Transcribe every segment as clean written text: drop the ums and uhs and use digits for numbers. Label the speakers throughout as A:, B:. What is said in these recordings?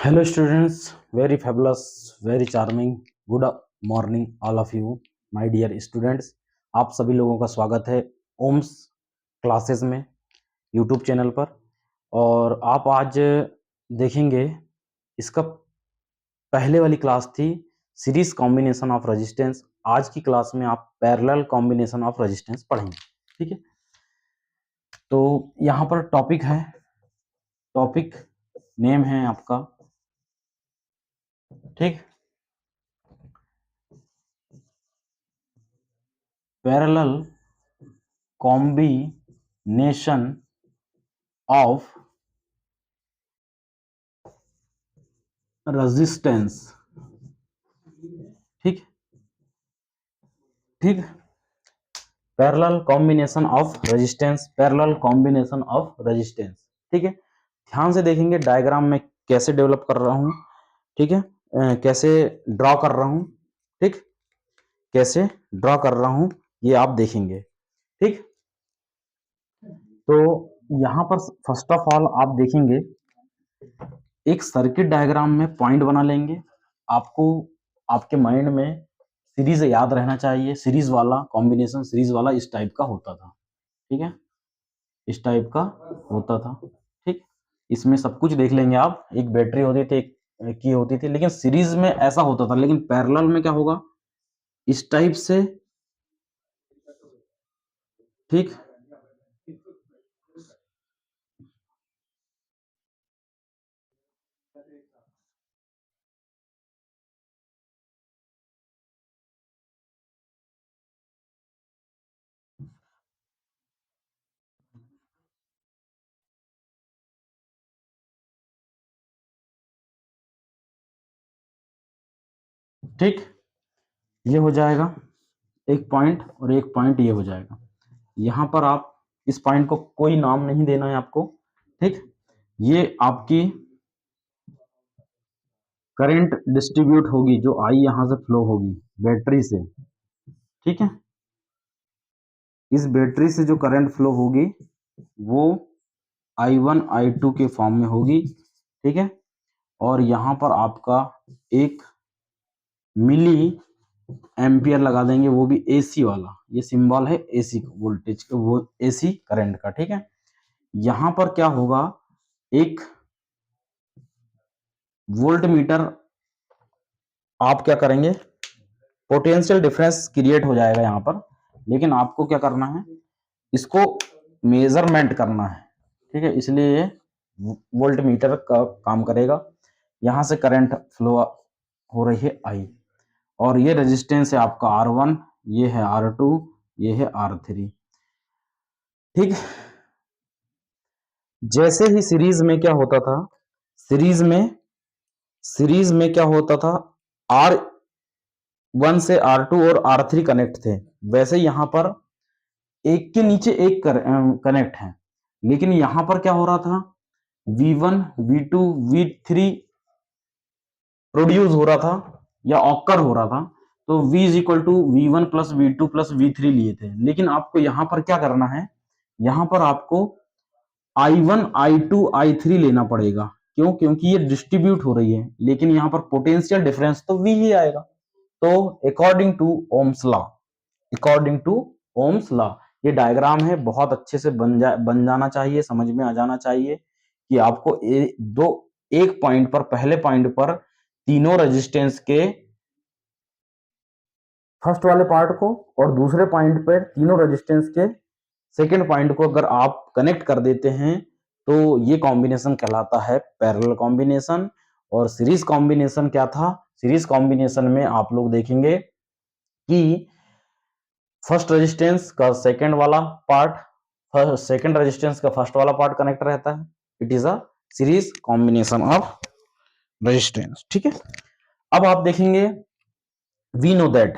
A: Hello students, very fabulous, very charming. Good morning all of you, my dear students. आप सभी लोगों का स्वागत है ओम्स क्लासेस में यूट्यूब चैनल पर। और आप आज देखेंगे इसका पहले वाली क्लास थी सीरीज कॉम्बिनेशन ऑफ रेजिस्टेंस। आज की क्लास में आप पैरेलल कॉम्बिनेशन ऑफ रेजिस्टेंस पढ़ेंगे। ठीक है, तो यहाँ पर टॉपिक नेम है आपका, ठीक, पैरेलल कॉम्बिनेशन ऑफ रेजिस्टेंस। ठीक ठीक, parallel combination of resistance, parallel combination of resistance. ठीक है, ध्यान से देखेंगे डायग्राम में कैसे डेवलप कर रहा हूं। ठीक है, कैसे ड्रॉ कर रहा हूं। ठीक, कैसे ड्रॉ कर रहा हूं ये आप देखेंगे। ठीक, तो यहां पर फर्स्ट ऑफ ऑल आप देखेंगे एक सर्किट डायग्राम में पॉइंट बना लेंगे। आपको आपके माइंड में सीरीज याद रहना चाहिए, सीरीज वाला कॉम्बिनेशन, सीरीज वाला इस टाइप का होता था। ठीक है, इस टाइप का होता था। ठीक, इसमें सब कुछ देख लेंगे आप, एक बैटरी होती थी, एक की होती थी, लेकिन सीरीज में ऐसा होता था। लेकिन पैरेलल में क्या होगा, इस टाइप से। ठीक, ठीक, ये हो जाएगा एक पॉइंट, और एक पॉइंट ये हो जाएगा। यहां पर आप इस पॉइंट को कोई नाम नहीं देना है आपको। ठीक, ये आपकी करंट डिस्ट्रीब्यूट होगी, जो आई यहां से फ्लो होगी बैटरी से। ठीक है, इस बैटरी से जो करंट फ्लो होगी वो I1 I2 के फॉर्म में होगी। ठीक है, और यहां पर आपका एक मिली एम्पियर लगा देंगे, वो भी एसी वाला। ये सिंबल है एसी वोल्टेज का, वो एसी करंट का। ठीक है, यहां पर क्या होगा, एक वोल्ट मीटर आप क्या करेंगे, पोटेंशियल डिफरेंस क्रिएट हो जाएगा यहां पर। लेकिन आपको क्या करना है, इसको मेजरमेंट करना है। ठीक है, इसलिए ये वोल्ट मीटर का काम करेगा। यहां से करंट फ्लो हो रही है आई, और ये रेजिस्टेंस है आपका R1, ये है R2, ये है R3। ठीक, जैसे ही सीरीज में क्या होता था, सीरीज में क्या होता था, R1 से R2 और R3 कनेक्ट थे, वैसे यहां पर एक के नीचे एक कनेक्ट है। लेकिन यहां पर क्या हो रहा था, V1 V2 V3 प्रोड्यूस हो रहा था या ऑकर हो रहा था। तो V is equal to V1 plus V2 plus V3 लिए थे। लेकिन आपको यहां पर क्या करना है, यहां पर आपको I1 I2 I3 लेना पड़ेगा। क्यों? क्योंकि ये डिस्ट्रीब्यूट हो रही है, लेकिन यहां पर पोटेंशियल डिफरेंस तो V ही आएगा। तो according to Ohm's law, according to Ohm's law, ये डायग्राम है, बहुत अच्छे से बन जाना चाहिए, समझ में आ जाना चाहिए कि आपको एक पॉइंट पर, पहले पॉइंट पर तीनों रेजिस्टेंस के फर्स्ट वाले पार्ट को, और दूसरे पॉइंट पर तीनों रेजिस्टेंस के सेकेंड पॉइंट को अगर आप कनेक्ट कर देते हैं तो ये कॉम्बिनेशन कहलाता है पैरेलल कॉम्बिनेशन। और सीरीज कॉम्बिनेशन क्या था, सीरीज कॉम्बिनेशन में आप लोग देखेंगे कि फर्स्ट रेजिस्टेंस का सेकेंड वाला पार्ट, सेकेंड रेजिस्टेंस का फर्स्ट वाला पार्ट कनेक्ट रहता है। It is a series combination of resistance. ठीक है, अब आप देखेंगे वी नो दैट।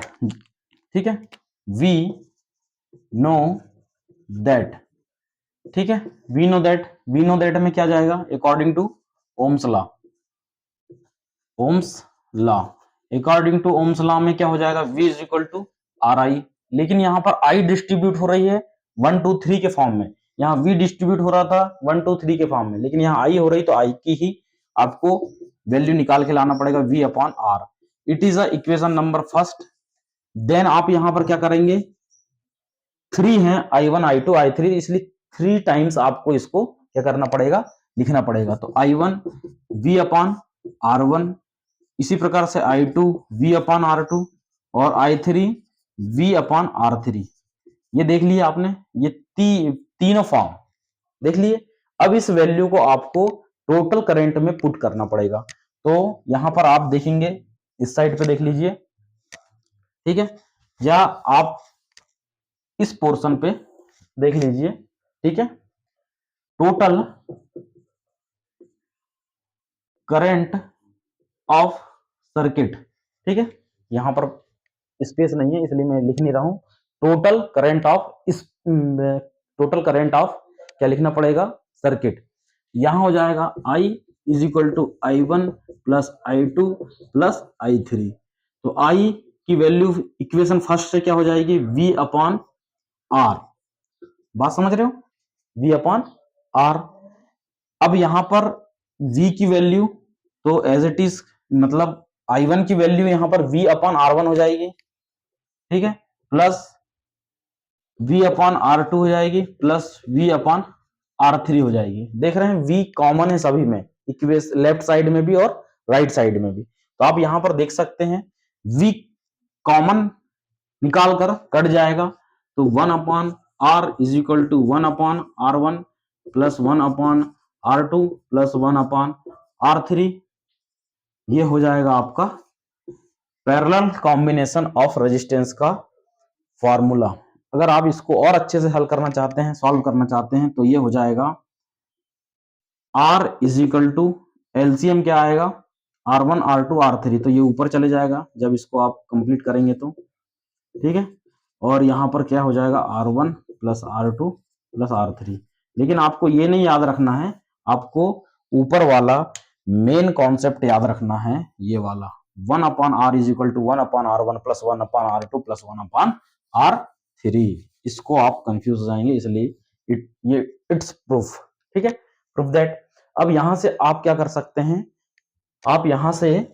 A: ठीक है, वी नो दैट। ठीक है, वी नो दैट में क्या जाएगा, according to Ohm's law, Ohm's law, according to Ohm's law में क्या हो जाएगा, V is equal to RI। लेकिन यहां पर I डिस्ट्रीब्यूट हो रही है 1 2 3 के फॉर्म में, यहाँ V डिस्ट्रीब्यूट हो रहा था 1 2 3 के फॉर्म में, लेकिन यहाँ I हो रही, तो I की ही आपको वैल्यू निकाल के लाना पड़ेगा V upon R। It is a equation number first. Then आप यहां पर क्या करेंगे, 3 है I1 I2 I3, इसलिए 3 टाइम्स आपको इसको क्या करना पड़ेगा, लिखना पड़ेगा। तो I1 V अपॉन R1, इसी प्रकार से I2 V अपॉन R2 और I3 V अपॉन R3। ये देख लिया आपने, ये तीनों फॉर्म देख लिए। अब इस वैल्यू को आपको टोटल करंट में पुट करना पड़ेगा। तो यहां पर आप देखेंगे, इस साइड पे देख लीजिए, ठीक है, या आप इस पोर्शन पे देख लीजिए, ठीक है। टोटल करंट ऑफ सर्किट, ठीक है, यहां पर स्पेस नहीं है इसलिए मैं लिख नहीं रहा हूं। टोटल करंट ऑफ इस टोटल करंट ऑफ क्या लिखना पड़ेगा, सर्किट। यहां हो जाएगा I is equal to I1 plus I2 plus I3। तो I की वैल्यू इक्वेशन फर्स्ट से क्या हो जाएगी, V अपॉन R। बात समझ रहे हो, V अपॉन R। अब यहां पर V की वैल्यू तो एज इट इज, मतलब I1 की वैल्यू यहां पर V अपॉन R1 हो जाएगी, ठीक है, प्लस V अपॉन R2 हो जाएगी, प्लस V अपॉन R3 हो जाएगी। देख रहे हैं V कॉमन है सभी में, इक्वेशन लेफ्ट साइड में भी और राइट साइड में भी। तो आप यहां पर देख सकते हैं V कॉमन निकाल कर कट जाएगा, तो 1 upon R is equal to 1 upon R1 plus 1 upon R2 plus 1 upon R3। ये हो जाएगा आपका पैरेलल कॉम्बिनेशन ऑफ रेजिस्टेंस का फॉर्मूला। अगर आप इसको और अच्छे से हल करना चाहते हैं, सॉल्व करना चाहते हैं, तो ये हो जाएगा R is equal to LCM क्या आएगा, R1 R2 R3, तो ये ऊपर चले जाएगा जब इसको आप कंप्लीट करेंगे तो, ठीक है। और यहां पर क्या हो जाएगा, R1 plus R2 plus R3। लेकिन आपको ये नहीं याद रखना है, आपको ऊपर वाला मेन कॉन्सेप्ट याद रखना है, ये वाला 1 upon R is equal to 1 upon R1 plus 1 upon R2 plus 1 upon R3। इसको आप कंफ्यूज हो जाएंगे, इसलिए ये इट्स प्रूफ, ठीक है, प्रूफ दैट। अब यहां से आप क्या कर सकते हैं, आप यहां से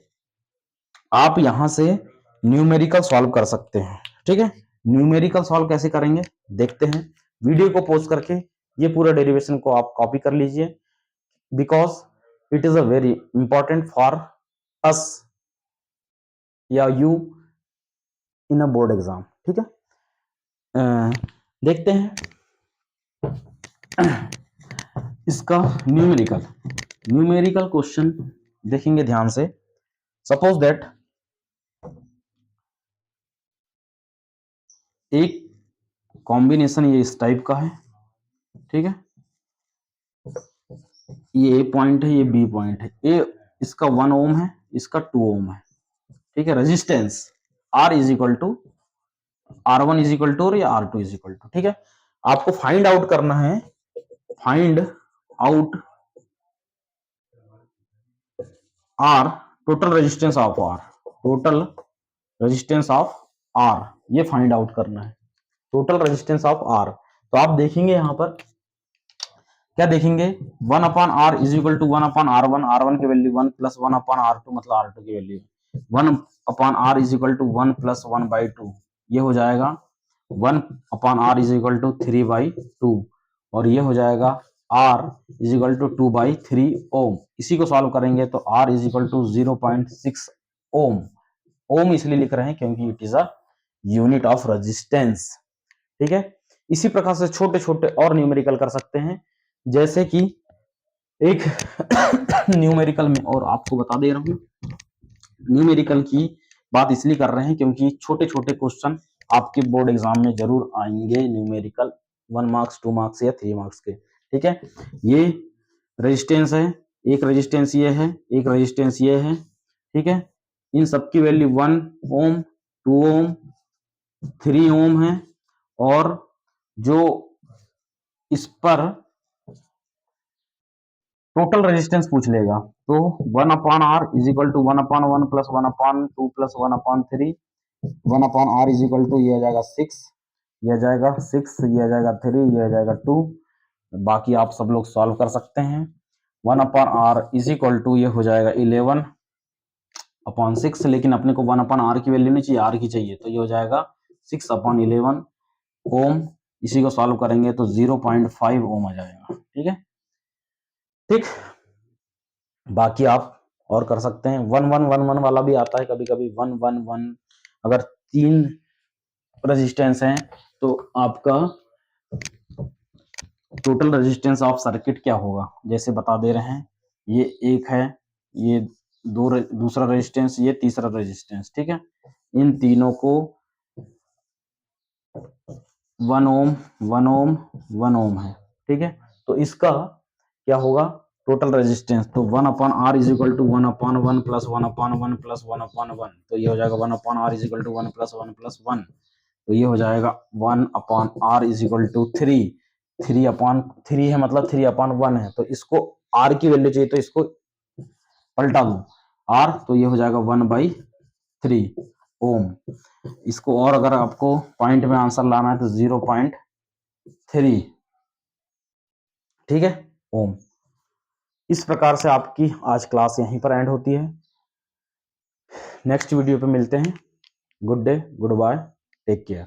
A: न्यूमेरिकल सॉल्व कर सकते हैं, ठीक है। न्यूमेरिकल सॉल्व कैसे करेंगे देखते हैं, वीडियो को पॉज करके ये पूरा डेरिवेशन को आप कॉपी कर लीजिए, because it is a very important for us या you in a board exam, ठीक है। देखते हैं इसका न्यूमेरिकल क्वेश्चन देखेंगे ध्यान से। सपोज दैट एक कॉम्बिनेशन ये इस टाइप का है, ठीक है, ये ए पॉइंट है, ये बी पॉइंट है, ए इसका 1 ओम है, इसका 2 ओम है, ठीक है। Resistance R is equal to R1 is equal to और या R2 इज इक्वल टू, ठीक है। आपको फाइंड आउट करना है, find out R total resistance of R, total resistance of R, ये फाइंड आउट करना है, टोटल रेजिस्टेंस ऑफ R। तो आप देखेंगे यहां पर क्या देखेंगे, 1 upon R is equal to 1 upon R1, R1 की वैल्यू 1 प्लस 1 अपॉन R2 मतलब R2 की value 1 upon R is equal to 1 plus 1 by 2, ये हो जाएगा 1 upon R is equal to 3 by 2, और ये हो जाएगा R is equal to 2 by 3 ohm. इसी को सॉल्व करेंगे तो R is equal to 0.6 ohm. Ohm इसलिए लिख रहे हैं क्योंकि it is a unit of resistance, ठीक है। इसी प्रकार से छोटे छोटे और न्यूमेरिकल कर सकते हैं, जैसे कि एक न्यूमेरिकल में, और आपको बता दे रहा हूं, न्यूमेरिकल की बात इसलिए कर रहे हैं क्योंकि छोटे छोटे क्वेश्चन आपके बोर्ड एग्जाम में जरूर आएंगे, न्यूमेरिकल 1 मार्क्स 2 मार्क्स या 3 मार्क्स के, ठीक है। ये रेजिस्टेंस है, एक रेजिस्टेंस ये है, एक रेजिस्टेंस ये है, ठीक है। इन सबकी वैल्यू 1 ओम 2 ओम 3 ओम है, और जो इस पर टोटल रेजिस्टेंस पूछ लेगा तो 1 upon R is equal to 1 upon 1 plus 1 upon 2 plus 1 upon 3, 1 upon R is equal to ये आ जाएगा 6, ये आ जाएगा 6, ये आ जाएगा 3, ये आ जाएगा 2। बाकी आप सब लोग सॉल्व कर सकते हैं। 1/r इज इक्वल टू ये हो जाएगा 11/6, लेकिन अपने को 1/r की वैल्यू नहीं चाहिए, r की चाहिए, तो ये हो जाएगा 6/11 ओम। इसी को सॉल्व करेंगे तो 0.5 ओम आ जाएगा। ठीक है, ठीक। बाकी आप और कर सकते हैं, 1111 वाला भी आता है कभी कभी, 111। अगर 3 रेजिस्टेंस हैं तो आपका टोटल रेजिस्टेंस ऑफ सर्किट क्या होगा, जैसे बता दे रहे हैं, ये एक है, ये दूसरा रेजिस्टेंस, ये तीसरा रेजिस्टेंस। ठीक है, इन तीनों को 1 ओम 1 ओम 1 ओम है। ठीक है, तो इसका क्या होगा टोटल रेजिस्टेंस, तो 1/r is equal to 1/1 plus 1/1 plus 1/1, तो ये हो जाएगा 1/r is equal to 1 plus 1 plus 1, तो ये हो जाएगा 1/r इज इक्वल टू 3। 3/3 है मतलब 3/1 है, तो इसको r की वैल्यू चाहिए तो इसको पलटा दो r, तो ये हो जाएगा 1/3 ओम। इसको और अगर आपको पॉइंट में आंसर लाना है तो 0.3, ठीक है, ओम। इस प्रकार से आपकी आज क्लास यहीं पर एंड होती है। नेक्स्ट वीडियो पे मिलते हैं। Good day, good bye, take care.